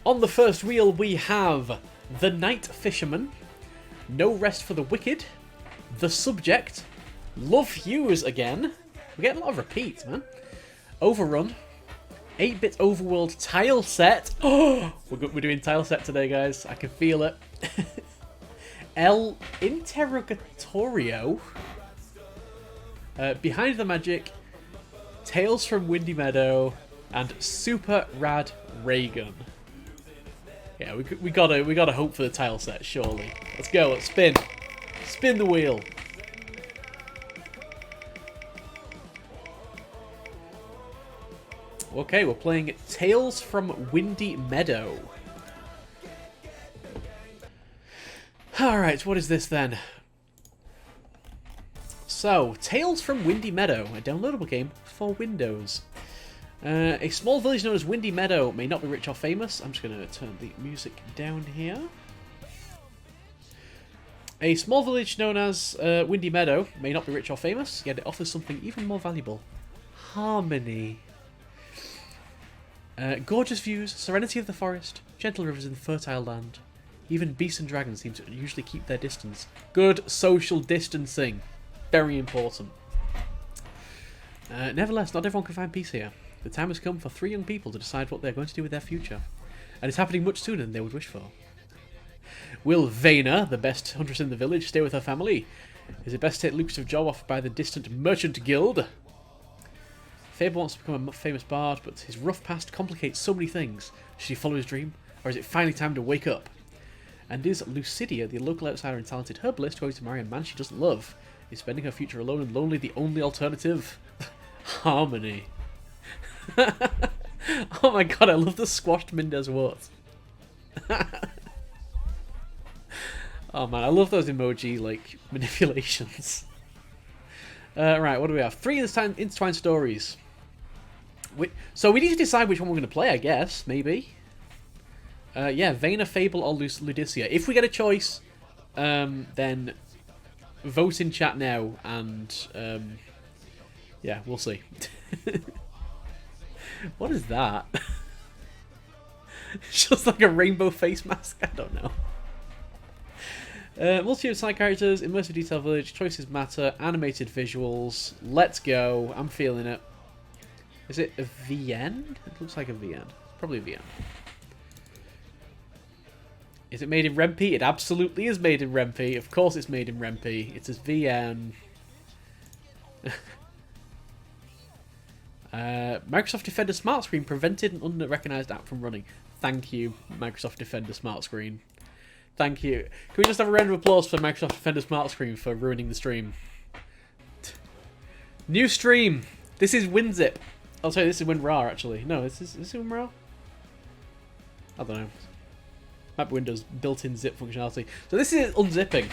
On the first wheel we have The Night Fisherman, No Rest for the Wicked, The Subject, Love Hughes again. We're getting a lot of repeats, man. Overrun, 8-bit overworld tile set. Oh, we're doing tile set today, guys. I can feel it. El Interrogatorio, Behind the Magic, Tales from Windy Meadow, and Super Rad Raygun. Yeah, we gotta hope for the tile set, surely. Let's go. Let's spin the wheel. Okay, we're playing Tales from Windy Meadow. Alright, what is this then? So, Tales from Windy Meadow, a downloadable game for Windows. A small village known as Windy Meadow may not be rich or famous. I'm just going to turn the music down here. A small village known as Windy Meadow may not be rich or famous, yet it offers something even more valuable. Harmony. Gorgeous views, serenity of the forest, gentle rivers in the fertile land. Even beasts and dragons seem to usually keep their distance. Good social distancing. Very important. Nevertheless, not everyone can find peace here. The time has come for 3 young people to decide what they're going to do with their future. And it's happening much sooner than they would wish for. Will Vena, the best huntress in the village, stay with her family? Is it best to take a lucrative job offered by the distant Merchant Guild? Faber wants to become a famous bard, but his rough past complicates so many things. Should he follow his dream? Or is it finally time to wake up? And is Lucidia, the local outsider and talented herbalist, going to marry a man she doesn't love? Is spending her future alone and lonely the only alternative? Harmony. Oh my god, I love the squashed Mendez words. Oh man, I love those emoji, like, manipulations. Right, what do we have? 3 intertwined stories. So we need to decide which one we're going to play, I guess, maybe. Yeah, Vena, Fable, or Ludicia. If we get a choice, then vote in chat now, and yeah, we'll see. What is that? It's just like a rainbow face mask? I don't know. Multitude of side characters, immersive detail village, choices matter, animated visuals. Let's go. I'm feeling it. Is it a VN? It looks like a VN. Probably a VN. Is it made in Rempe? It absolutely is made in Rempe. Of course it's made in Rempe. It's a VN. Microsoft Defender Smart Screen prevented an unrecognized app from running. Thank you, Microsoft Defender Smart Screen. Thank you. Can we just have a round of applause for Microsoft Defender Smart Screen for ruining the stream? New stream. This is WinZip. I'll tell you, this is WinRAR, actually. No, is this WinRAR? I don't know. Might be Windows built-in zip functionality. So this is unzipping.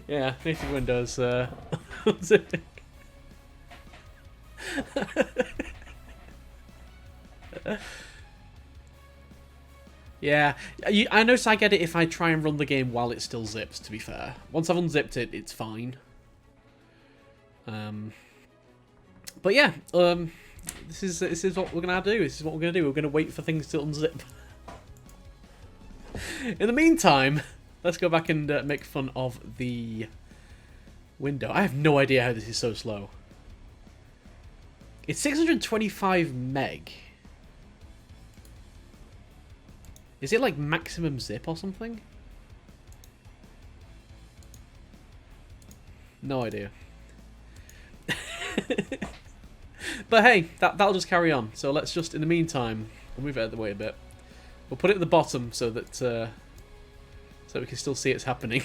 Yeah, native Windows unzipping. Yeah, I notice I get it if I try and run the game while it still zips, to be fair. Once I've unzipped it, it's fine. But yeah, this is what we're going to do. This is what we're going to do. We're going to wait for things to unzip. In the meantime, let's go back and make fun of the window. I have no idea how this is so slow. It's 625 meg. Is it like maximum zip or something? No idea. But hey, that'll just carry on. So let's just, in the meantime, we'll move it out of the way a bit. We'll put it at the bottom so that so we can still see it's happening.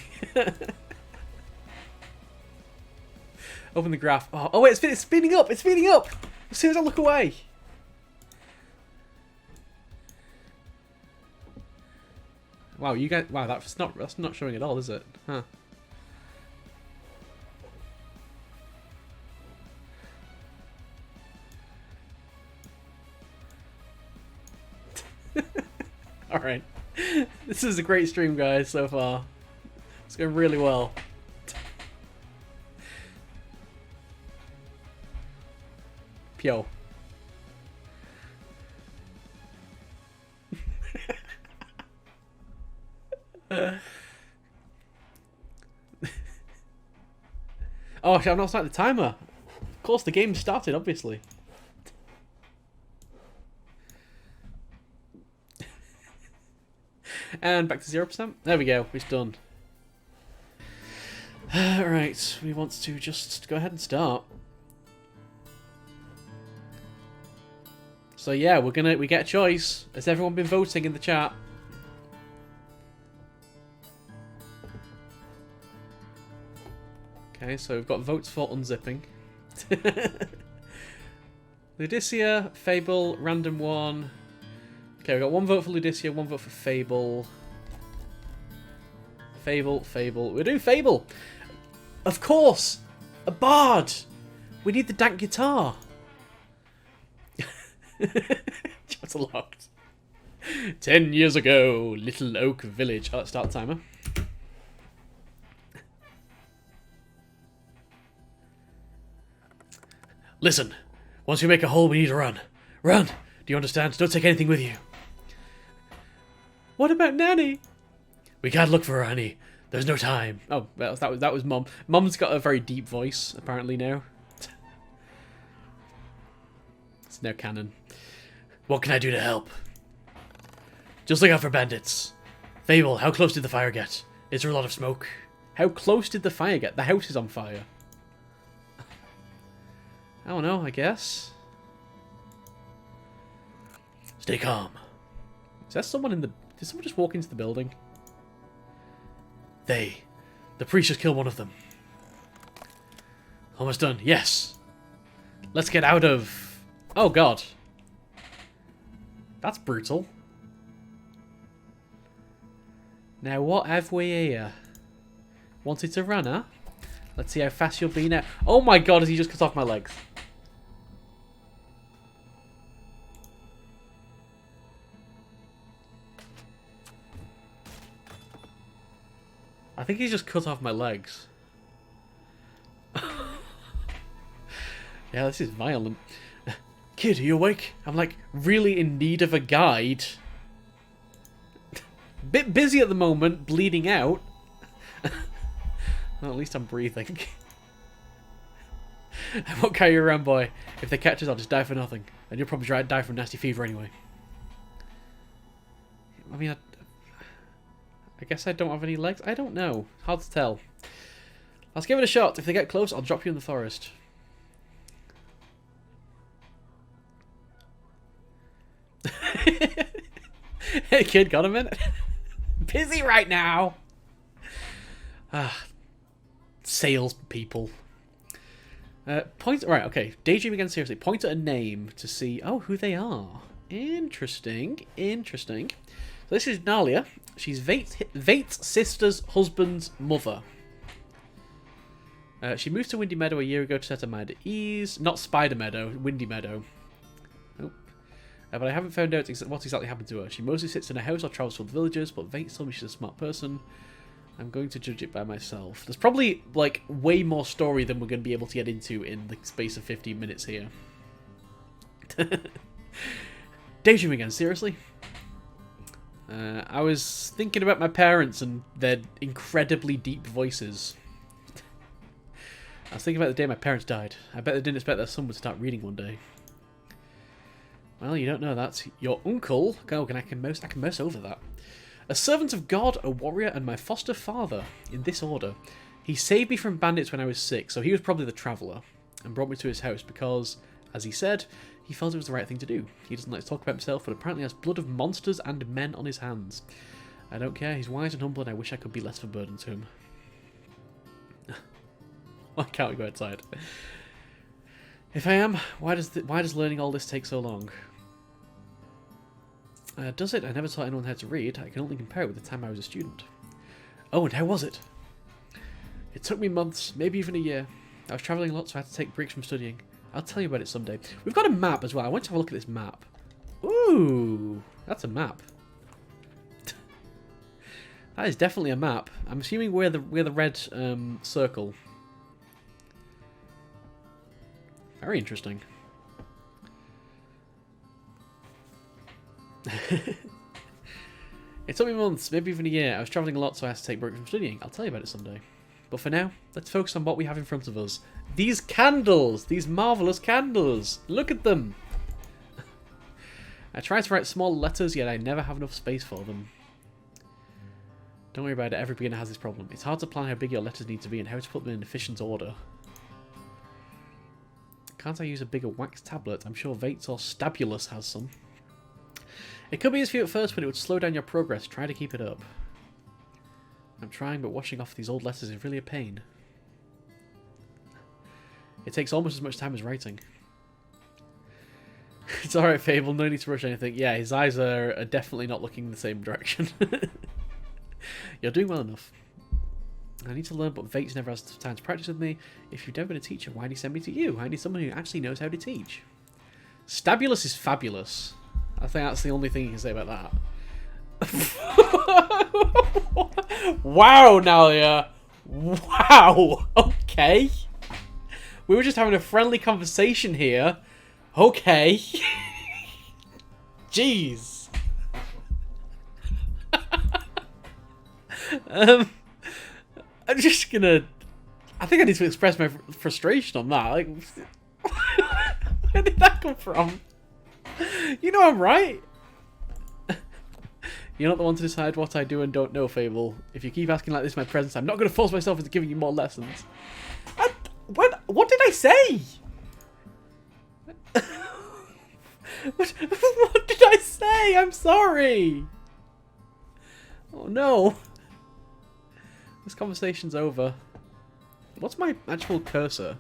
Open the graph. Oh wait, it's speeding up! It's speeding up! As soon as I look away. Wow, you guys! Wow, that's not showing at all, is it? Huh. Alright. This is a great stream, guys, so far. It's going really well. Pyo. Oh, I've not started the timer. Of course, the game started, obviously. And back to 0%. There we go. It's done. Right, we want to just go ahead and start. So yeah, we get a choice. Has everyone been voting in the chat? Okay, so we've got votes for unzipping. Ludicia, Fable, random one. Okay, we've got one vote for Ludicia, one vote for Fable. Fable. We're doing Fable! Of course! A bard! We need the dank guitar! Chat's locked. 10 years ago, Little Oak Village. Oh, let's start the timer. Listen, once we make a hole, we need to run. Run! Do you understand? Don't take anything with you. What about Nanny? We can't look for her, honey. There's no time. Oh, that was Mom. Mom's got a very deep voice, apparently, now. It's now canon. What can I do to help? Just look out for bandits. Fable, how close did the fire get? Is there a lot of smoke? How close did the fire get? The house is on fire. I don't know, I guess. Stay calm. Is there someone in the... Did someone just walk into the building? The priest just killed one of them. Almost done. Yes. Let's get out of... Oh, God. That's brutal. Now, what have we here? Wanted to run, huh? Let's see how fast you'll be now. Oh, my God, has he just cut off my legs? I think he's just cut off my legs. Yeah, this is violent. Kid, are you awake? I'm like really in need of a guide. Bit busy at the moment, bleeding out. Well, at least I'm breathing. I won't carry you around, boy. If they catch us, I'll just die for nothing. And you'll probably die from nasty fever anyway. I mean, I guess I don't have any legs. I don't know. Hard to tell. Let's give it a shot. If they get close, I'll drop you in the forest. Hey, kid, got a minute? Busy right now. Sales people. Point. Right. Okay. Daydream again. Seriously. Point at a name to see. Oh, who they are. Interesting. Interesting. So this is Nalia. She's Vate's sister's husband's mother. She moved to Windy Meadow a year ago to set her mind at ease. Not Spider Meadow, Windy Meadow. Nope. But I haven't found out what exactly happened to her. She mostly sits in a house or travels through the villages, but Vate told me she's a smart person. I'm going to judge it by myself. There's probably, like, way more story than we're going to be able to get into in the space of 15 minutes here. Daydream again, seriously? I was thinking about my parents and their incredibly deep voices. I was thinking about the day my parents died. I bet they didn't expect their son would start reading one day. Well, you don't know that. Your uncle... Oh, I can mouse over that. A servant of God, a warrior, and my foster father, in this order. He saved me from bandits when I was 6, so he was probably the traveller, and brought me to his house because, as he said, he felt it was the right thing to do. He doesn't like to talk about himself, but apparently has blood of monsters and men on his hands. I don't care, he's wise and humble, and I wish I could be less of a burden to him. Why can't we go outside? If I am, why does learning all this take so long? Does it? I never taught anyone how to read. I can only compare it with the time I was a student. Oh, and how was it? It took me months, maybe even a year. I was travelling a lot, so I had to take breaks from studying. I'll tell you about it someday. We've got a map as well. I want to have a look at this map. Ooh. That's a map. That is definitely a map. I'm assuming we're the red circle. Very interesting. It took me months, maybe even a year. I was travelling a lot, so I had to take breaks from studying. I'll tell you about it someday. But for now, let's focus on what we have in front of us. These candles! These marvellous candles! Look at them! I try to write small letters, yet I never have enough space for them. Don't worry about it, every beginner has this problem. It's hard to plan how big your letters need to be and how to put them in efficient order. Can't I use a bigger wax tablet? I'm sure Vates or Stabulus has some. It could be easy for you at first, but it would slow down your progress. Try to keep it up. I'm trying, but washing off these old letters is really a pain. It takes almost as much time as writing. It's alright, Fable. No need to rush anything. Yeah, his eyes are definitely not looking in the same direction. You're doing well enough. I need to learn, but Vates never has time to practice with me. If you've never been a teacher, why did he send me to you? I need someone who actually knows how to teach. Stabulus is fabulous. I think that's the only thing you can say about that. Wow, Nalia. Wow. Okay. We were just having a friendly conversation here. Okay. Jeez. I'm just gonna... I think I need to express my frustration on that. Like, where did that come from? You know I'm right. You're not the one to decide what I do and don't know, Fable. If you keep asking like this in my presence, I'm not going to force myself into giving you more lessons. What did I say? What did I say? I'm sorry. Oh no. This conversation's over. What's my actual cursor?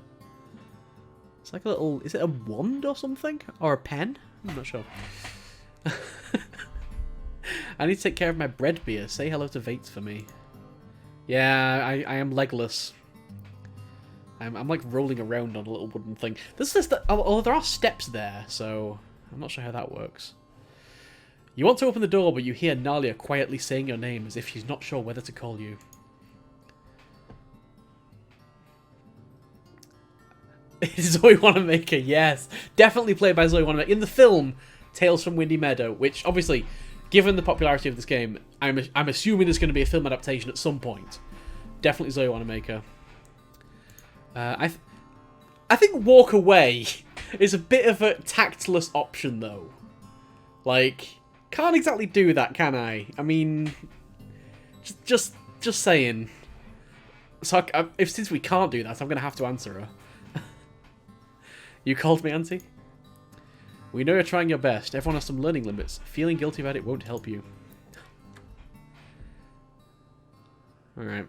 It's like a little... Is it a wand or something? Or a pen? I'm not sure. I need to take care of my bread beer. Say hello to Vates for me. Yeah, I am legless. I'm like rolling around on a little wooden thing. This is oh, there are steps there, so I'm not sure how that works. You want to open the door, but you hear Nalia quietly saying your name as if she's not sure whether to call you. Zoe Wanamaker, yes. Definitely played by Zoe Wanamaker. In the film, Tales from Windy Meadow, which obviously, given the popularity of this game, I'm assuming there's going to be a film adaptation at some point. Definitely Zoe Wanamaker. I think Walk Away is a bit of a tactless option, though. Like, can't exactly do that, can I? I mean, just saying. So since we can't do that, I'm going to have to answer her. You called me, Auntie? We know you're trying your best. Everyone has some learning limits. Feeling guilty about it won't help you. Alright.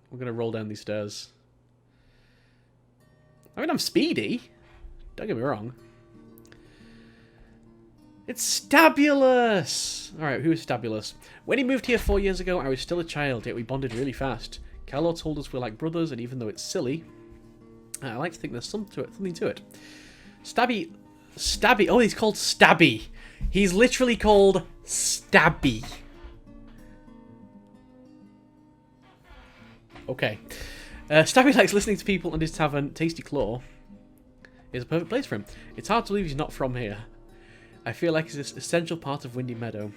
We're going to roll down these stairs. I mean, I'm speedy. Don't get me wrong. It's Stabulus! Alright, who is Stabulus? When he moved here 4 years ago, I was still a child, yet we bonded really fast. Calor told us we're like brothers, and even though it's silly, I like to think there's something to it. Stabby. Oh, he's called Stabby. He's literally called Stabby. Okay. Stabby likes listening to people, and his tavern, Tasty Claw, is a perfect place for him. It's hard to believe he's not from here. I feel like he's an essential part of Windy Meadow.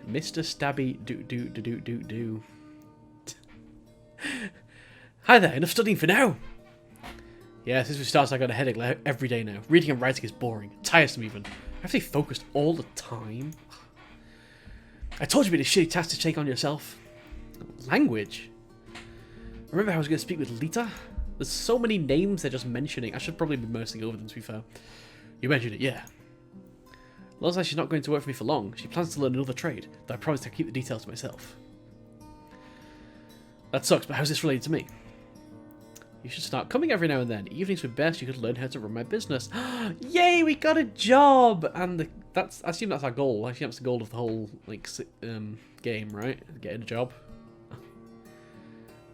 Mr. Stabby do. Hi there, enough studying for now. Yeah, since we started, I got a headache like every day now. Reading and writing is boring. Tiresome even. I have to be focused all the time. I told you it'd be a shitty task to take on yourself. Language? Remember how I was going to speak with Lita? There's so many names they're just mentioning. I should probably be mousing over them, to be fair. You mentioned it, yeah. Looks like she's not going to work for me for long. She plans to learn another trade, though I promised I'd keep the details to myself. That sucks, but how's this related to me? You should start coming every now and then. Evenings would best. You could learn how to run my business. Yay, we got a job! And I assume that's our goal. I assume that's the goal of the whole game, right? Getting a job.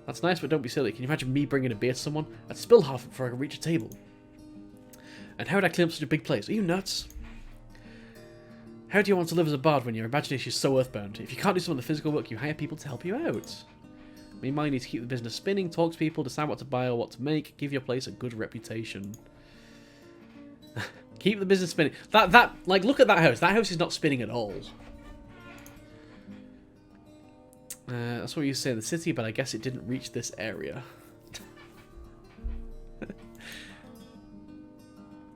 That's nice, but don't be silly. Can you imagine me bringing a beer to someone? I'd spill half before I could reach a table. And how would I clean up such a big place? Are you nuts? How do you want to live as a bard when your imagination is so earthbound? If you can't do some of the physical work, you hire people to help you out. Meanwhile, you need to keep the business spinning, talk to people, decide what to buy or what to make, give your place a good reputation. Keep the business spinning. Like, look at that house. That house is not spinning at all. That's what you say in the city, but I guess it didn't reach this area.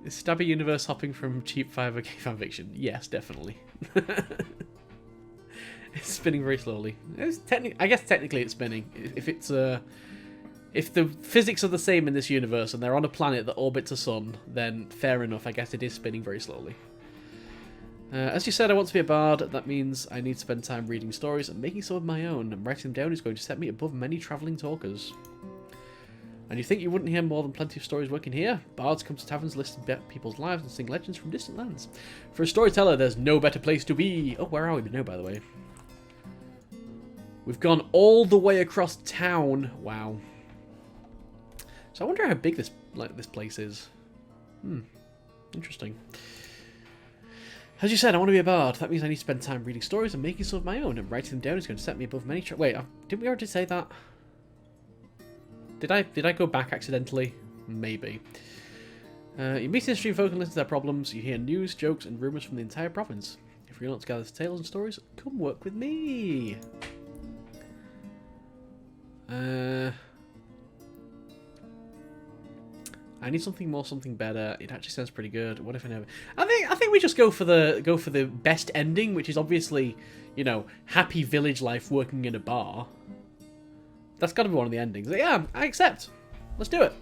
Is Stabby Universe hopping from cheap 5OK fanfiction? Yes, definitely. It's spinning very slowly. I guess technically it's spinning. If the physics are the same in this universe and they're on a planet that orbits a sun, then fair enough. I guess it is spinning very slowly. As you said, I want to be a bard. That means I need to spend time reading stories and making some of my own. And writing them down is going to set me above many travelling talkers. And you think you wouldn't hear more than plenty of stories working here? Bards come to taverns, listen to people's lives, and sing legends from distant lands. For a storyteller, there's no better place to be. Oh, where are we now, by the way? We've gone all the way across town. Wow. So I wonder how big this place is. Interesting. As you said, I want to be a bard. That means I need to spend time reading stories and making some of my own. And writing them down is going to set me above many... Wait, didn't we already say that? Did I go back accidentally? Maybe. You meet industry folk and listen to their problems. You hear news, jokes, and rumours from the entire province. If you're not to gather tales and stories, come work with me. I need something more, something better. It actually sounds pretty good. What if I never? I think we just go for the best ending, which is obviously, you know, happy village life working in a bar. That's got to be one of the endings. Yeah, I accept. Let's do it.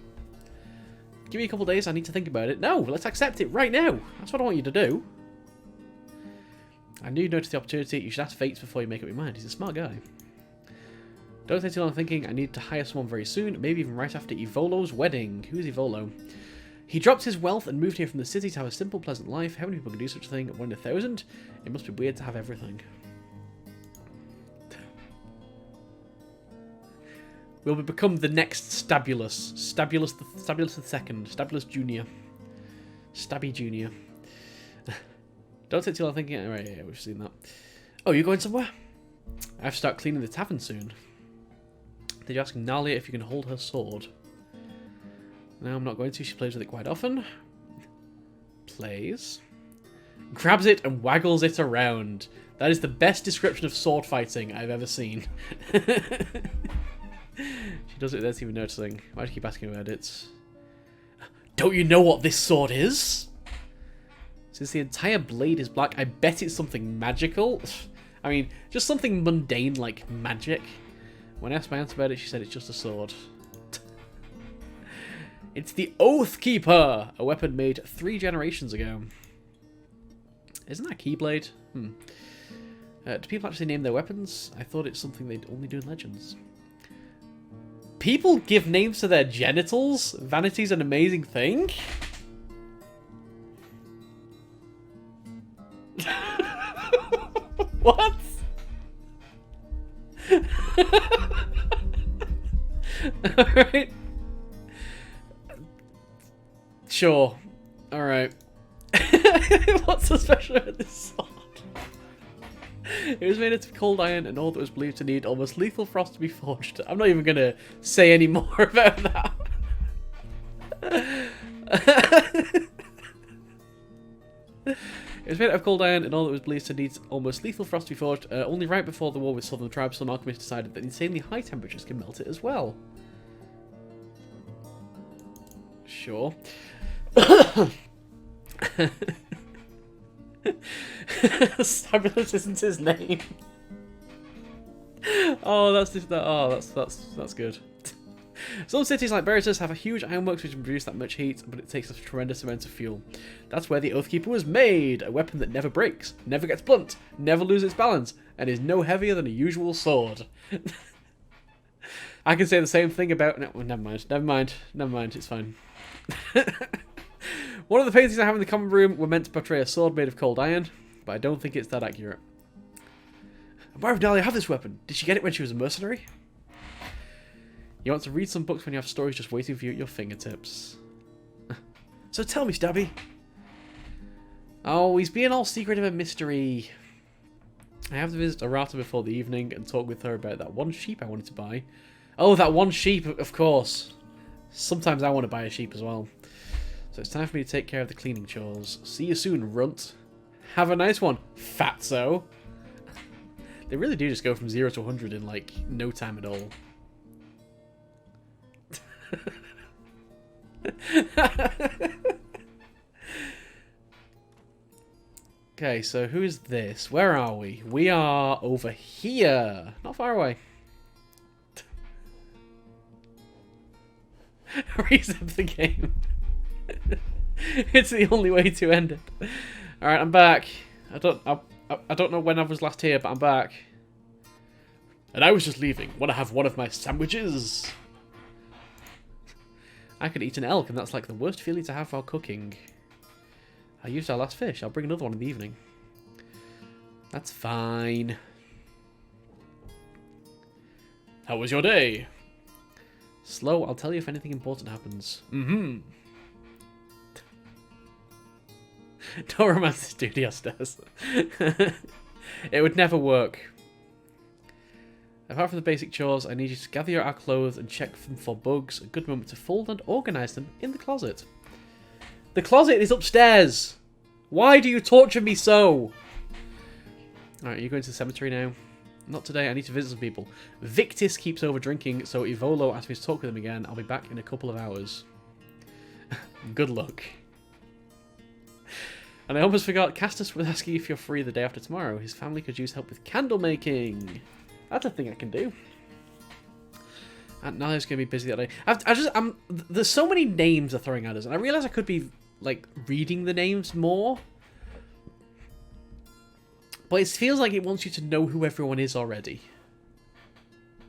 Give me a couple of days. I need to think about it. No, let's accept it right now. That's what I want you to do. I knew you'd notice the opportunity. You should ask Fates before you make up your mind. He's a smart guy. Don't take too long thinking. I need to hire someone very soon. Maybe even right after Evolo's wedding. Who's Evolo? He dropped his wealth and moved here from the city to have a simple, pleasant life. How many people can do such a thing? 1 in 1,000? It must be weird to have everything. Will we become the next Stabulus? Stabulus the second. Stabulus Junior. Stabby Junior. Don't take too long thinking. Alright, yeah, we've seen that. Oh, you going somewhere? I have to start cleaning the tavern soon. Did you ask Nalia if you can hold her sword? No, I'm not going to. She plays with it quite often. Plays. Grabs it and waggles it around. That is the best description of sword fighting I've ever seen. She does it without even noticing. Why do you keep asking about it? Don't you know what this sword is? Since the entire blade is black, I bet it's something magical. I mean, just something mundane like magic. When I asked my aunt about it, she said it's just a sword. It's the Oath Keeper, a weapon made 3 generations ago. Isn't that Keyblade? Do people actually name their weapons? I thought it's something they'd only do in Legends. People give names to their genitals? Vanity's an amazing thing? What? Alright. Sure. Alright. What's so special about this sword? It was made out of cold iron and all that was believed to need almost lethal frost to be forged. I'm not even going to say any more about that. It was made out of cold iron and all that was believed to need almost lethal frost to be forged. Only right before the war with southern tribes, some alchemists decided that insanely high temperatures can melt it as well. Sure. Stabulus isn't his name. Oh, that's good. Some cities like Beritus have a huge ironworks which can produce that much heat, but it takes a tremendous amount of fuel. That's where the Oathkeeper was made, a weapon that never breaks, never gets blunt, never loses its balance, and is no heavier than a usual sword. I can say the same thing about... No, never mind, it's fine. One of the paintings I have in the common room were meant to portray a sword made of cold iron, but I don't think it's that accurate. Why would Dahlia have this weapon? Did she get it when she was a mercenary? You want to read some books when you have stories just waiting for you at your fingertips. So tell me, Stabby. Oh, he's being all secretive and mystery. I have to visit Arata before the evening and talk with her about that one sheep I wanted to buy. Oh, that one sheep, of course. Sometimes I want to buy a sheep as well. So it's time for me to take care of the cleaning chores. See you soon, runt. Have a nice one, fatso. They really do just go from 0 to 100 in, like, no time at all. Okay, so who is this? Where are we? We are over here. Not far away. Reset the game. It's the only way to end it. Alright, I'm back. I don't know when I was last here, but I'm back. And I was just leaving. Want to have one of my sandwiches? I could eat an elk, and that's like the worst feeling to have while cooking. I used our last fish. I'll bring another one in the evening. That's fine. How was your day? Slow. I'll tell you if anything important happens. Mm-hmm. Don't romance the studio stairs. It would never work. Apart from the basic chores, I need you to gather our clothes and check them for bugs. A good moment to fold and organise them in the closet. The closet is upstairs. Why do you torture me so? Alright, you're going to the cemetery now. Not today, I need to visit some people. Victis keeps over drinking, so Ivolo asked me to talk with him again. I'll be back in a couple of hours. Good luck. And I almost forgot, Castus was asking if you're free the day after tomorrow. His family could use help with candle making. That's a thing I can do. Aunt Nalia's going to be busy that day. There's so many names they're throwing at us, and I realise I could be, like, reading the names more. But it feels like it wants you to know who everyone is already.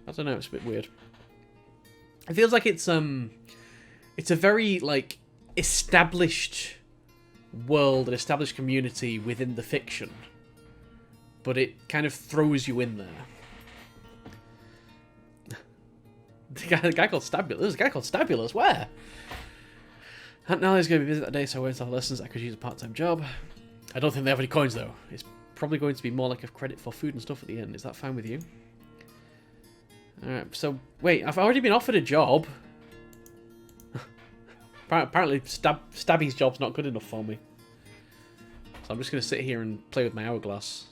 I don't know, it's a bit weird. It feels like it's a very, like, established world, an established community within the fiction. But it kind of throws you in there. The guy called Stabulus. There's a guy called Stabulus. Where? Aunt Nalia's going to be busy that day, so I won't have lessons. I could use a part-time job. I don't think they have any coins, though. It's probably going to be more like a credit for food and stuff at the end. Is that fine with you? Alright, so, wait. I've already been offered a job. Apparently, Stabby's job's not good enough for me. So I'm just going to sit here and play with my hourglass.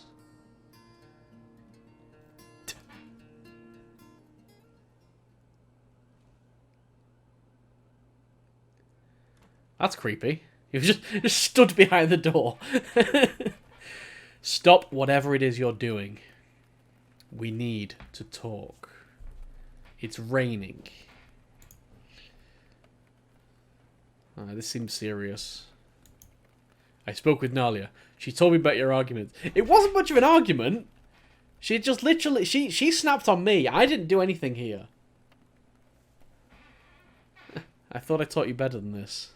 That's creepy. You've just stood behind the door. Stop whatever it is you're doing. We need to talk. It's raining. This seems serious. I spoke with Nalia. She told me about your argument. It wasn't much of an argument. She just literally... She snapped on me. I didn't do anything here. I thought I taught you better than this.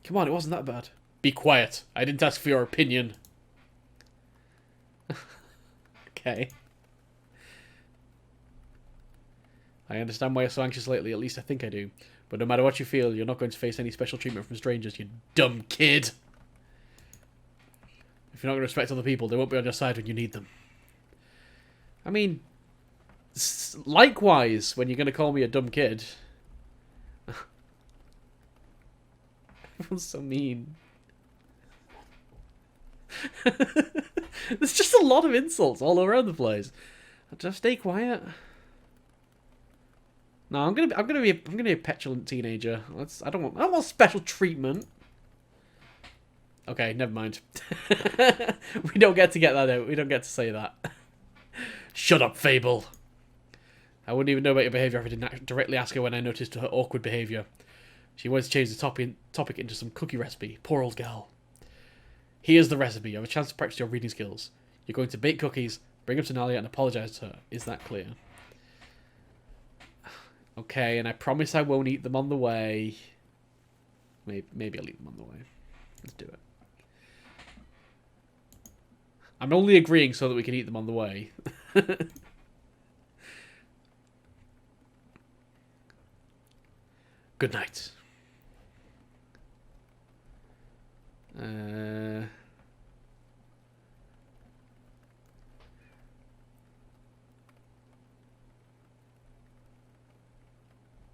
Come on, it wasn't that bad. Be quiet. I didn't ask for your opinion. Okay. I understand why you're so anxious lately. At least I think I do. But no matter what you feel, you're not going to face any special treatment from strangers, you dumb kid. If you're not going to respect other people, they won't be on your side when you need them. I mean, likewise, when you're going to call me a dumb kid. Everyone's so mean. There's just a lot of insults all around the place. Just stay quiet. No, I'm gonna be a petulant teenager. I don't want special treatment. Okay, never mind. We don't get that out. We don't get to say that. Shut up, Fable. I wouldn't even know about your behaviour if I didn't directly ask her when I noticed her awkward behaviour. She wanted to change the topic into some cookie recipe. Poor old girl. Here's the recipe. You have a chance to practice your reading skills. You're going to bake cookies, bring them to Nalia, and apologise to her. Is that clear? Okay, and I promise I won't eat them on the way. Maybe I'll eat them on the way. Let's do it. I'm only agreeing so that we can eat them on the way. Good night. I'm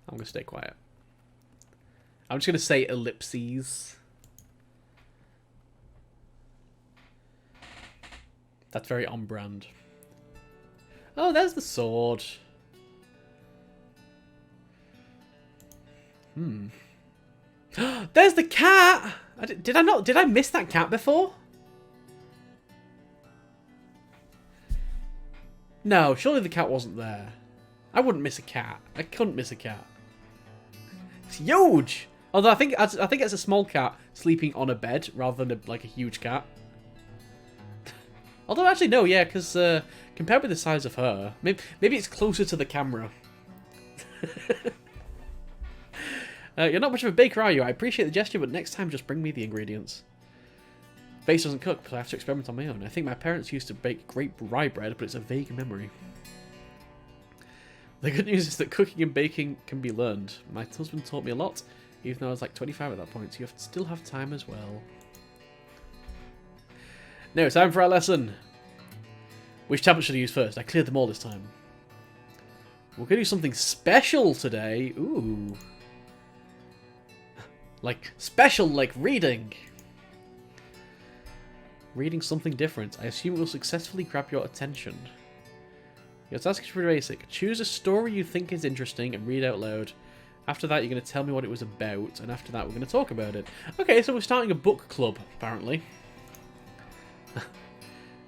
going to stay quiet. I'm just going to say ellipses. That's very on brand. Oh, there's the sword. There's the cat! Did I miss that cat before? No, surely the cat wasn't there. I wouldn't miss a cat. I couldn't miss a cat. It's huge! Although I think it's a small cat sleeping on a bed rather than like a huge cat. Although actually no, yeah, because compared with the size of her, maybe it's closer to the camera. You're not much of a baker, are you? I appreciate the gesture, but next time just bring me the ingredients. Base doesn't cook, but I have to experiment on my own. I think my parents used to bake great rye bread, but it's a vague memory. The good news is that cooking and baking can be learned. My husband taught me a lot, even though I was like 25 at that point, so you still have time as well. Now, time for our lesson. Which tablet should I use first? I cleared them all this time. We're going to do something special today. Ooh. Like, special, like reading. Reading something different. I assume it will successfully grab your attention. Your task is pretty basic. Choose a story you think is interesting and read out loud. After that, you're going to tell me what it was about, and after that, we're going to talk about it. Okay, so we're starting a book club, apparently.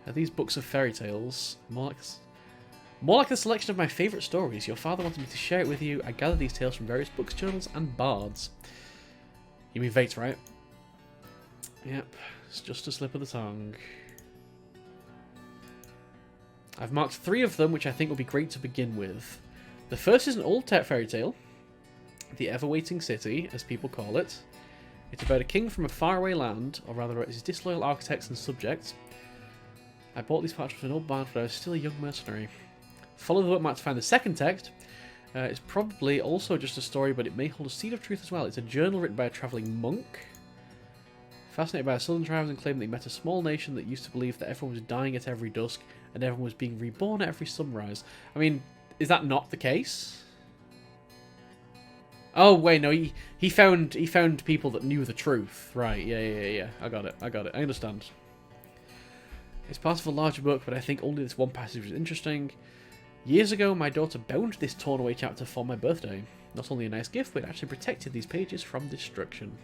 Are these books of fairy tales? More like the selection of my favourite stories. Your father wanted me to share it with you. I gathered these tales from various books, journals, and bards. You mean Vates, right? Yep, it's just a slip of the tongue. I've marked 3 of them, which I think will be great to begin with. The first is an old fairy tale. The Ever-Waiting City, as people call it. It's about a king from a faraway land, or rather his disloyal architects and subjects. I bought these parts from an old bard when I was still a young mercenary. Follow the bookmark to find the second text. It's probably also just a story, but it may hold a seed of truth as well. It's a journal written by a travelling monk. Fascinated by a southern tribes and claiming that he met a small nation that used to believe that everyone was dying at every dusk and everyone was being reborn at every sunrise. I mean, is that not the case? Oh wait, no, he found people that knew the truth. Right, yeah. I got it. I understand. It's part of a larger book, but I think only this one passage was interesting. Years ago, my daughter bound this torn-away chapter for my birthday. Not only a nice gift, but it actually protected these pages from destruction.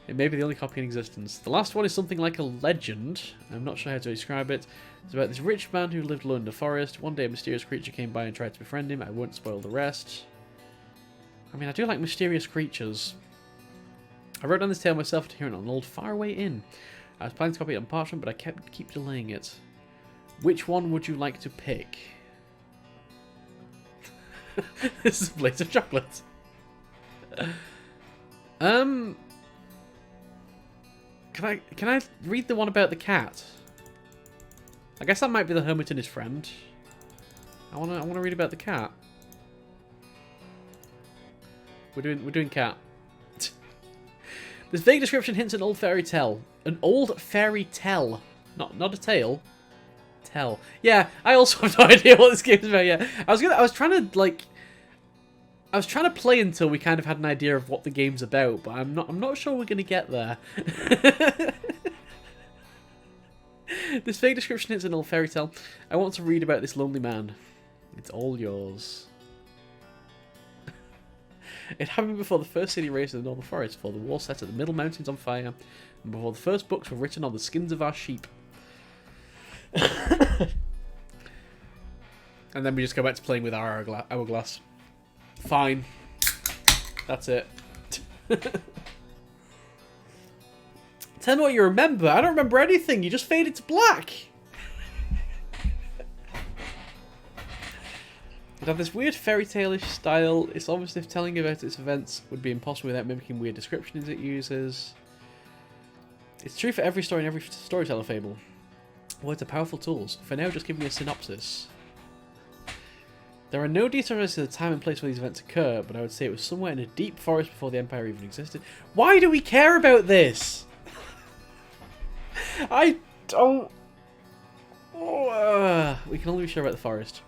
It may be the only copy in existence. The last one is something like a legend. I'm not sure how to describe it. It's about this rich man who lived alone in the forest. One day a mysterious creature came by and tried to befriend him. I won't spoil the rest. I mean, I do like mysterious creatures. I wrote down this tale myself to hear it on an old faraway inn. I was planning to copy it on parchment, but I keep delaying it. Which one would you like to pick? This is a plate of chocolate. Can I read the one about the cat? I guess that might be the hermit and his friend. I wanna read about the cat. We're doing cat. This vague description hints at an old fairy tale. An old fairy tale. Not a tale. Tell. Yeah, I also have no idea what this game's about yet. I was trying to play until we kind of had an idea of what the game's about, but I'm not sure we're gonna get there. This vague description hints at an old fairy tale. I want to read about this lonely man. It's all yours. It happened before the first city raised in the northern forest, before the war set at the middle mountains on fire, and before the first books were written on the skins of our sheep. And then we just go back to playing with our hourglass. Fine. That's it. Tell me what you remember. I don't remember anything. You just faded to black. It had this weird fairy tale-ish style. It's almost as if telling about its events would be impossible without mimicking weird descriptions it uses. It's true for every story and every storyteller fable. Words are powerful tools. For now, just give me a synopsis. There are no details as to the time and place where these events occur, but I would say it was somewhere in a deep forest before the Empire even existed. Why do we care about this? I don't... we can only be sure about the forest.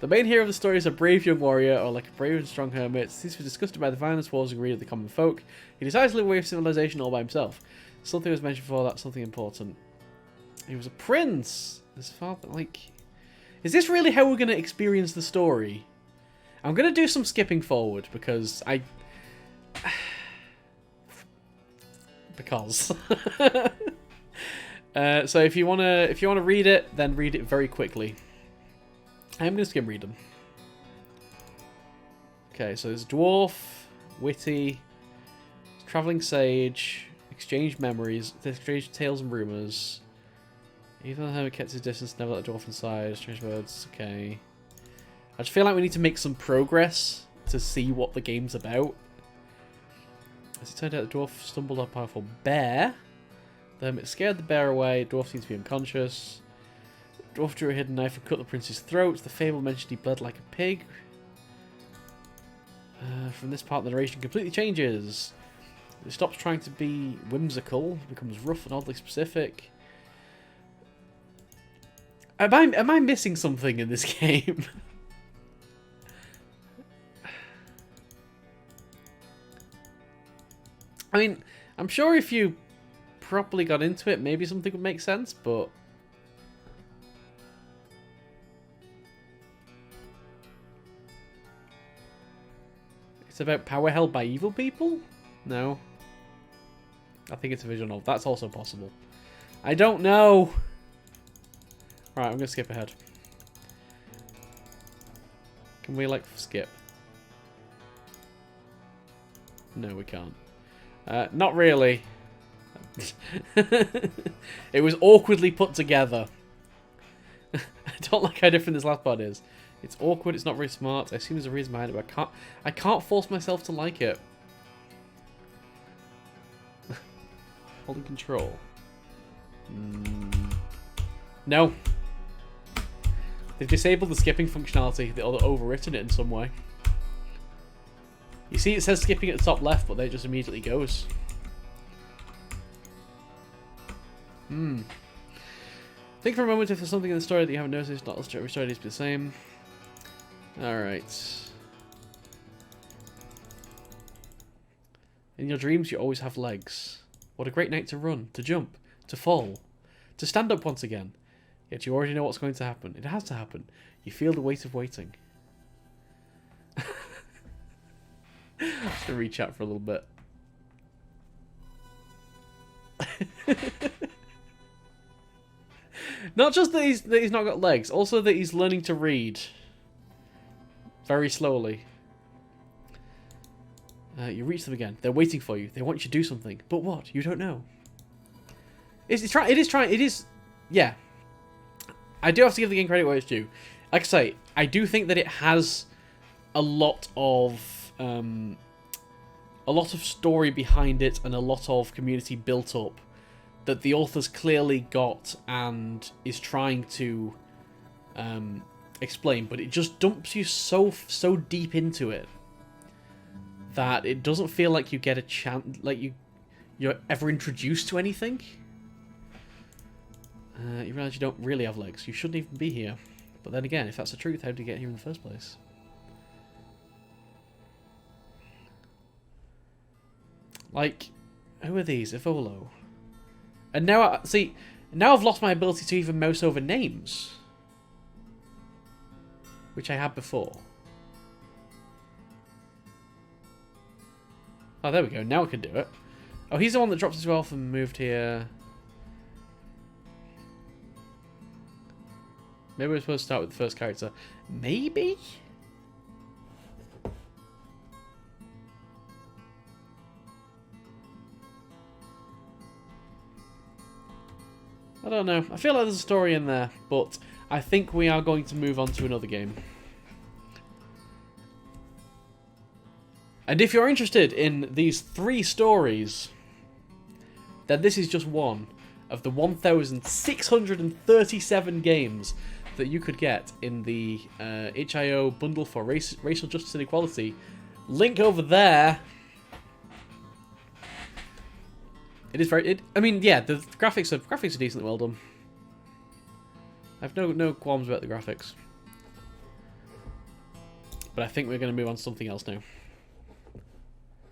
The main hero of the story is a brave young warrior, or like a brave and strong hermit. Since he was disgusted by the violence, wars, and greed of the common folk, he decides to live away from civilization all by himself. Something was mentioned before that, something important. He was a prince. His father, like... Is this really how we're going to experience the story? I'm going to do some skipping forward, because I... because... so if you wanna read it, then read it very quickly. I'm gonna skim read them. Okay, so there's dwarf, witty, traveling sage, exchange memories, exchange tales and rumors. Even the hermit kept his distance, never let a dwarf inside. Strange words. Okay. I just feel like we need to make some progress to see what the game's about. As it turned out, the dwarf stumbled on a powerful bear. The hermit scared the bear away. The dwarf seems to be unconscious. The dwarf drew a hidden knife and cut the prince's throat. The fable mentioned he bled like a pig. From this part, the narration completely changes. It stops trying to be whimsical, becomes rough and oddly specific. Am I missing something in this game? I mean, I'm sure if you properly got into it, maybe something would make sense, but... It's about power held by evil people? No. I think it's a visual novel. That's also possible. I don't know! Right, I'm going to skip ahead. Can we, like, skip? No, we can't. Not really. It was awkwardly put together. I don't like how different this last part is. It's awkward, it's not very smart. I assume there's a reason behind it, but I can't force myself to like it. Holding control. No. They've disabled the skipping functionality, or they've overwritten it in some way. You see it says skipping at the top left, but then it just immediately goes. Think for a moment if there's something in the story that you haven't noticed. Not every story needs to be the same. Alright. In your dreams, you always have legs. What a great night to run, to jump, to fall, to stand up once again. Yet you already know what's going to happen. It has to happen. You feel the weight of waiting. Just gonna re-chat for a little bit. Not just that he's not got legs, also that he's learning to read very slowly. You reach them again. They're waiting for you. They want you to do something. But what? You don't know. It is. Yeah. I do have to give the game credit where it's due. Like I say, I do think that it has a lot of story behind it and a lot of community built up that the author's clearly got and is trying to explain, but it just dumps you so deep into it that it doesn't feel like you get a chance, like you're ever introduced to anything. You realise you don't really have legs. You shouldn't even be here. But then again, if that's the truth, how did you get here in the first place? Like, who are these? Evolo. And now, now I've lost my ability to even mouse over names. Which I had before. Oh, there we go. Now I can do it. Oh, he's the one that dropped his wealth and moved here. Maybe we're supposed to start with the first character. Maybe? I don't know. I feel like there's a story in there, but I think we are going to move on to another game. And if you're interested in these 3 stories, then this is just one of the 1,637 games that you could get in the HIO bundle for racial justice and equality. Link over there. It is very. I mean, yeah, the graphics are decently well done. I have no qualms about the graphics. But I think we're going to move on to something else now.